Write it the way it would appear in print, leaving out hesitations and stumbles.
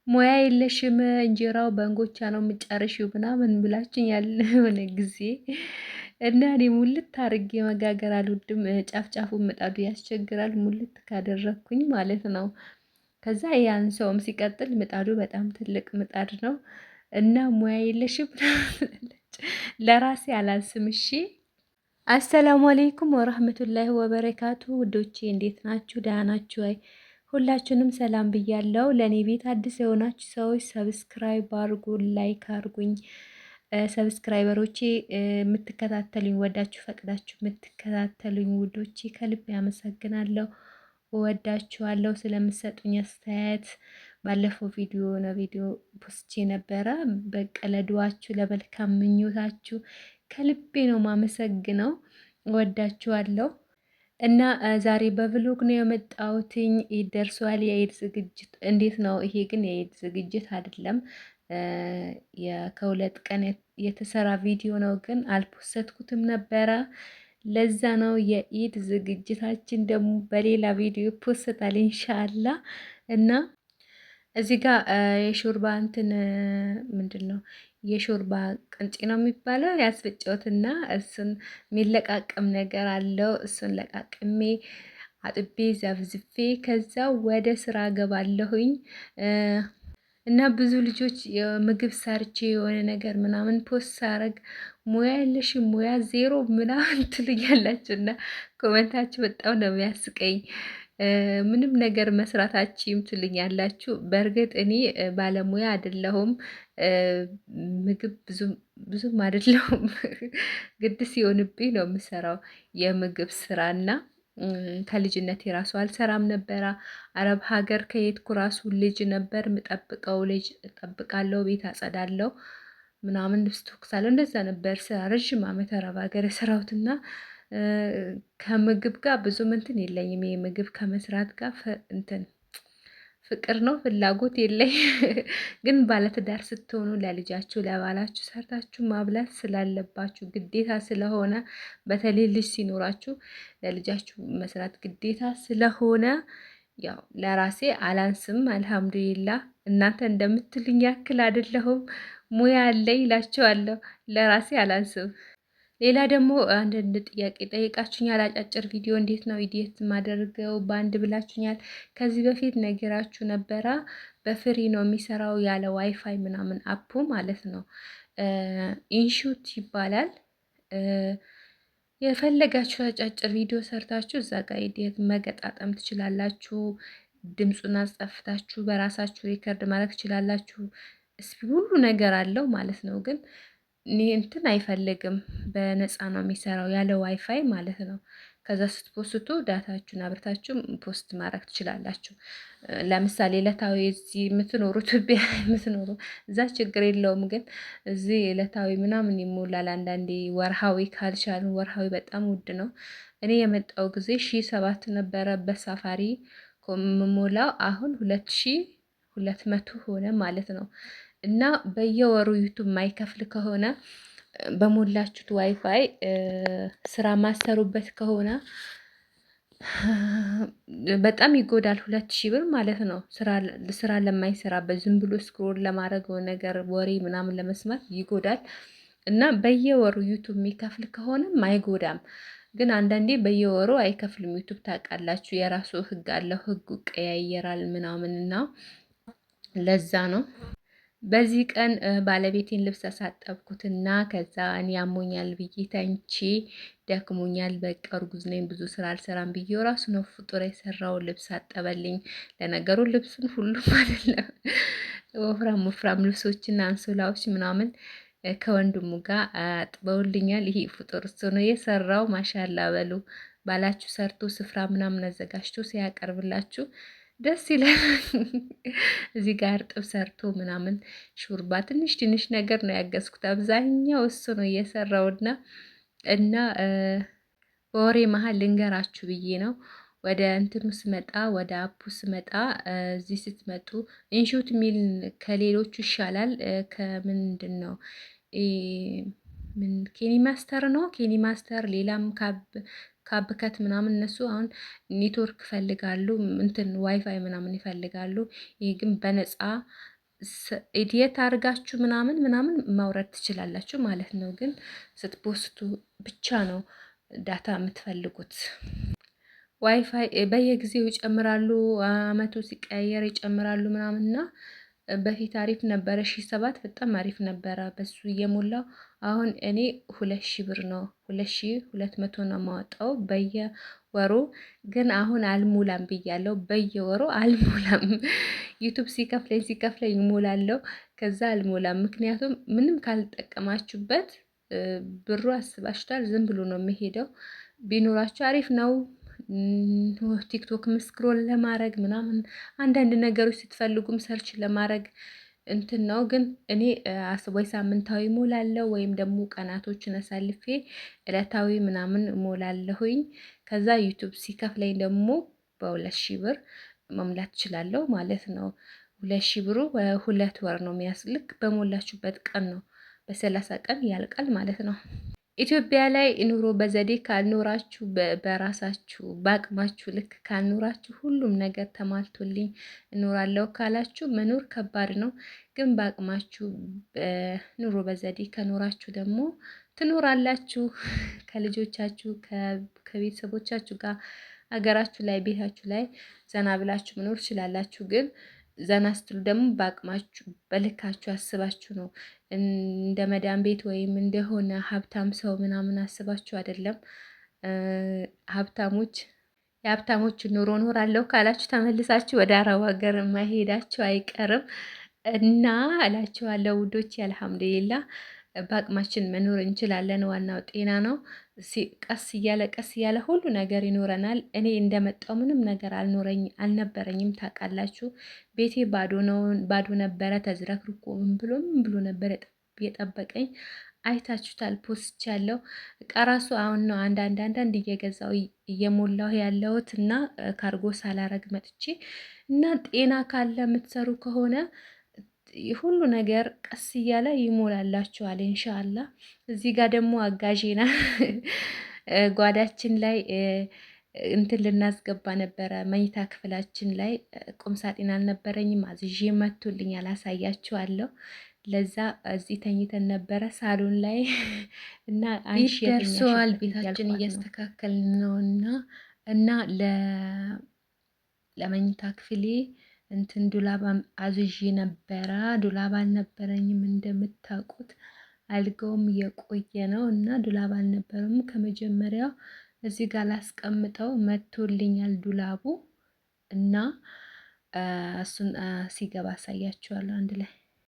ሙያ የለሽም እንጀራው በእንጎቻ ነው የምጨርሺው ምናምን ብላችኝ ያለ የሆነ ጊዜ እና እኔ ሙልት አድርጌ መጋገር አልወድም። ጫፍጫፉ ምጣዱ ያስቸግራል ሙልት ካደረግኩኝ ማለት ነው። ከዛ ያን ሰውም ሲቀጥል ምጣዱ በጣም ትልቅ ምጣድ ነው እና ሙያ የለሽም ለራሴ አላንስም። እሺ አሰላሙ አሌይኩም ወረህመቱላሂ ወበረካቱ ውዶቼ እንዴት ናችሁ? ደህና ናችሁ? አይ ሁላችሁንም ሰላም ብያለው። ለእኔ ቤት አዲስ የሆናችሁ ሰዎች ሰብስክራይብ አርጉ፣ ላይክ አርጉኝ። ሰብስክራይበሮቼ የምትከታተሉኝ ወዳችሁ ፈቅዳችሁ የምትከታተሉኝ ውዶቼ ከልብ ያመሰግናለሁ። እወዳችኋለሁ ስለምሰጡኝ አስተያየት። ባለፈው ቪዲዮ ፖስቼ ነበረ። በቃ ለዱዋችሁ ለመልካም ምኞታችሁ ከልቤ ነው ማመሰግነው። እወዳችኋለሁ። እና ዛሬ በቭሎግ ነው የመጣሁትኝ። ኢድ ደርሷል። የኢድ ዝግጅት እንዴት ነው? ይሄ ግን የኢድ ዝግጅት አይደለም። ከሁለት ቀን የተሰራ ቪዲዮ ነው፣ ግን አልፖሰትኩትም ነበረ። ለዛ ነው የኢድ ዝግጅታችን ደግሞ በሌላ ቪዲዮ ፖስታል ኢንሻአላ። እና እዚህ ጋር የሾርባ እንትን ምንድን ነው የሾርባ ቅንጭ ነው የሚባለው ያስፈጨሁትና እሱን የሚለቃቅም ነገር አለው። እሱን ለቃቅሜ አጥቤ ዘፍዝፌ ከዛ ወደ ስራ ገባለሁኝ። እና ብዙ ልጆች የምግብ ሰርቼ የሆነ ነገር ምናምን ፖስት ሳረግ ሙያ የለሽም ሙያ ዜሮ ምናምን ትሉኛላችሁ እና ኮመንታችሁ በጣም ነው የሚያስቀኝ። ምንም ነገር መስራታችሁም ትሉኛላችሁ። በእርግጥ እኔ ባለሙያ አይደለሁም፣ ምግብ ብዙም አይደለሁም። ግድ ሲሆንብኝ ነው የምሰራው የምግብ ስራና ከልጅነት የራሱ አልሰራም ነበረ። አረብ ሀገር ከየትኩ ራሱ ልጅ ነበር የምጠብቀው፣ ልጅ እጠብቃለሁ፣ ቤት አጸዳለሁ ምናምን ልብስ ተኩሳለሁ። እንደዛ ነበር ስራ ረዥም ዓመት አረብ ሀገር የሰራሁትና ከምግብ ጋር ብዙም እንትን የለኝም። የምግብ ከመስራት ጋር እንትን ፍቅር ነው ፍላጎት የለኝ። ግን ባለትዳር ስትሆኑ ለልጃችሁ ለባላችሁ ሰርታችሁ ማብላት ስላለባችሁ ግዴታ ስለሆነ፣ በተለይ ልጅ ሲኖራችሁ ለልጃችሁ መስራት ግዴታ ስለሆነ ያው ለራሴ አላንስም። አልሐምዱሊላህ እናንተ እንደምትሉኝ ያክል አይደለሁም። ሙያ አለኝ እላችኋለሁ። ለራሴ አላንስም። ሌላ ደግሞ አንዳንድ ጥያቄ ጠይቃችሁኛል። አጫጭር ቪዲዮ እንዴት ነው ኢዲት ማደርገው በአንድ ብላችሁኛል። ከዚህ በፊት ነገራችሁ ነበረ። በፍሪ ነው የሚሰራው ያለ ዋይፋይ ምናምን አፑ ማለት ነው። ኢንሹት ይባላል። የፈለጋችሁ አጫጭር ቪዲዮ ሰርታችሁ እዛ ጋር ኢዲት መገጣጠም ትችላላችሁ። ድምፁን አስጠፍታችሁ በራሳችሁ ሪከርድ ማድረግ ትችላላችሁ። እስኪ ሁሉ ነገር አለው ማለት ነው። ግን እኔ እንትን አይፈልግም፣ በነፃ ነው የሚሰራው ያለ ዋይፋይ ማለት ነው። ከዛ ስትፖስቱ ዳታችሁን አብርታችሁ ፖስት ማድረግ ትችላላችሁ። ለምሳሌ ዕለታዊ እዚህ የምትኖሩ ኢትዮጵያ የምትኖሩ እዛ ችግር የለውም፣ ግን እዚህ ዕለታዊ ምናምን ይሞላል። አንዳንዴ ወርሃዊ ካልቻሉ፣ ወርሃዊ በጣም ውድ ነው። እኔ የመጣው ጊዜ 1,700 ነበረ በሳፋሪ የምሞላው፣ አሁን 2,200 ሆነ ማለት ነው። እና በየወሩ ዩቱብ ማይከፍል ከሆነ በሞላችሁት ዋይፋይ ስራ ማሰሩበት ከሆነ በጣም ይጎዳል። 2,000 ብር ማለት ነው። ስራ ለማይሰራበት ዝም ብሎ ስክሮል ለማድረግ ነገር ወሬ ምናምን ለመስማት ይጎዳል። እና በየወሩ ዩቱብ የሚከፍል ከሆነም አይጎዳም። ግን አንዳንዴ በየወሩ አይከፍልም ዩቱብ ታውቃላችሁ፣ የራሱ ህግ አለው። ህጉ ቀያየራል ምናምን እና ለዛ ነው። በዚህ ቀን ባለቤቴን ልብስ አሳጠብኩትና ከዛ እኔ ያሞኛል ብዬ ተንቼ ደክሞኛል፣ በቃ እርጉዝ ነኝ ብዙ ስራ አልሰራም ብዬው ራሱ ነው ፍጡር የሰራው ልብስ አጠበልኝ። ለነገሩ ልብሱን ሁሉም አይደለም፣ ወፍራም ወፍራም ልብሶችና አንሶላዎች ምናምን ከወንድሙ ጋር አጥበውልኛል። ይሄ ፍጡር እሱ ነው የሰራው። ማሻላ በሉ። ባላችሁ ሰርቶ ስፍራ ምናምን አዘጋጅቶ ሲያቀርብላችሁ ደስ ይላል። እዚህ ጋር እርጥብ ሰርቶ ምናምን ሹርባ ትንሽ ትንሽ ነገር ነው ያገዝኩት። አብዛኛው እሱ ነው እየሰራውና እና በወሬ መሀል ልንገራችሁ ብዬ ነው። ወደ እንትኑ ስመጣ ወደ አፑ ስመጣ እዚህ ስትመጡ ኢንሹት ሚል ከሌሎቹ ይሻላል። ከምንድን ነው ኬኒ ማስተር ነው። ኬኒ ማስተር ሌላም ካብከት ምናምን እነሱ አሁን ኔትወርክ ይፈልጋሉ፣ እንትን ዋይፋይ ምናምን ይፈልጋሉ። ይሄ ግን በነፃ ኢዲየት አድርጋችሁ ምናምን ምናምን ማውረድ ትችላላችሁ ማለት ነው። ግን ስትፖስቱ ብቻ ነው ዳታ የምትፈልጉት። ዋይፋይ በየጊዜው ይጨምራሉ፣ አመቱ ሲቀያየር ይጨምራሉ ምናምን እና በፊት አሪፍ ነበረ። 7,000 በጣም አሪፍ ነበረ በሱ እየሞላው። አሁን እኔ 2,000 ብር ነው 2,200 ነው የማወጣው በየወሩ። ግን አሁን አልሞላም ብያለሁ። በየወሩ አልሞላም። ዩቱብ ሲከፍለኝ እሞላለሁ፣ ከዛ አልሞላም። ምክንያቱም ምንም ካልጠቀማችሁበት ብሩ አስባችሁታል፣ ዝም ብሎ ነው የሚሄደው። ቢኖራችሁ አሪፍ ነው። ቲክቶክ ስክሮል ለማድረግ ምናምን አንዳንድ ነገሮች ስትፈልጉም ሰርች ለማድረግ እንትን ነው። ግን እኔ ወይ ሳምንታዊ ሞላለሁ ወይም ደግሞ ቀናቶችን አሳልፌ ዕለታዊ ምናምን ሞላለሁኝ። ከዛ ዩቱብ ሲከፍለኝ ደግሞ በ2,000 ብር መሙላት እችላለሁ ማለት ነው። 2,000 ብሩ 2 ወር ነው የሚያስልክ። በሞላችሁበት ቀን ነው፣ በ30 ቀን ያልቃል ማለት ነው። ኢትዮጵያ ላይ ኑሮ በዘዴ ካልኖራችሁ፣ በራሳችሁ በአቅማችሁ ልክ ካልኖራችሁ፣ ሁሉም ነገር ተሟልቶልኝ እኖራለሁ ካላችሁ መኖር ከባድ ነው። ግን በአቅማችሁ ኑሮ በዘዴ ከኖራችሁ ደግሞ ትኖራላችሁ። ከልጆቻችሁ ከቤተሰቦቻችሁ ጋር ሀገራችሁ ላይ ቤታችሁ ላይ ዘና ብላችሁ መኖር ትችላላችሁ። ግን ዘና ስትሉ ደግሞ በአቅማችሁ በልካችሁ አስባችሁ ነው። እንደ መዳም ቤት ወይም እንደሆነ ሀብታም ሰው ምናምን አስባችሁ አይደለም። የሀብታሞች ኑሮ ኖራለሁ ካላችሁ ተመልሳችሁ ወደ አረብ ሀገር መሄዳችሁ አይቀርም እና እላችኋለሁ ውዶች። አልሐምዱሊላ በአቅማችን መኖር እንችላለን። ዋናው ጤና ነው። ቀስ እያለ ሁሉ ነገር ይኖረናል። እኔ እንደመጣው ምንም ነገር አልነበረኝም። ታውቃላችሁ፣ ቤቴ ባዶ ነበረ። ተዝረክርኮ ምን ብሎ ነበር የጠበቀኝ። አይታችሁታል። ፖስት ያለው ቀራሱ አሁን ነው አንዳንድ እየገዛው እየሞላሁ ያለሁት እና ካርጎ ሳላረግ መጥቼ እና ጤና ካለ የምትሰሩ ከሆነ ሁሉ ነገር ቀስ እያለ ይሞላላችኋል ኢንሻአላ። እዚህ ጋር ደግሞ አጋዢና ጓዳችን ላይ እንትን ልናስገባ ነበረ። መኝታ ክፍላችን ላይ ቁምሳጥን አልነበረኝም፣ አዝዤ መቶልኝ አላሳያችኋለሁ። ለዛ እዚህ ተኝተን ነበረ ሳሎን ላይ እና አንሺ ደርሰዋል። ቤታችን እያስተካከልን ነውና እና ለመኝታ ክፍሌ እንትን ዱላባ አዝዤ ነበረ። ዱላባ አልነበረኝም እንደምታውቁት፣ አልጋውም እየቆየ ነው እና ዱላባ አልነበረም። ከመጀመሪያው እዚህ ጋር ላስቀምጠው መቶልኛል ዱላቡ እና እሱን ሲገባ አሳያችኋለሁ አንድ ላይ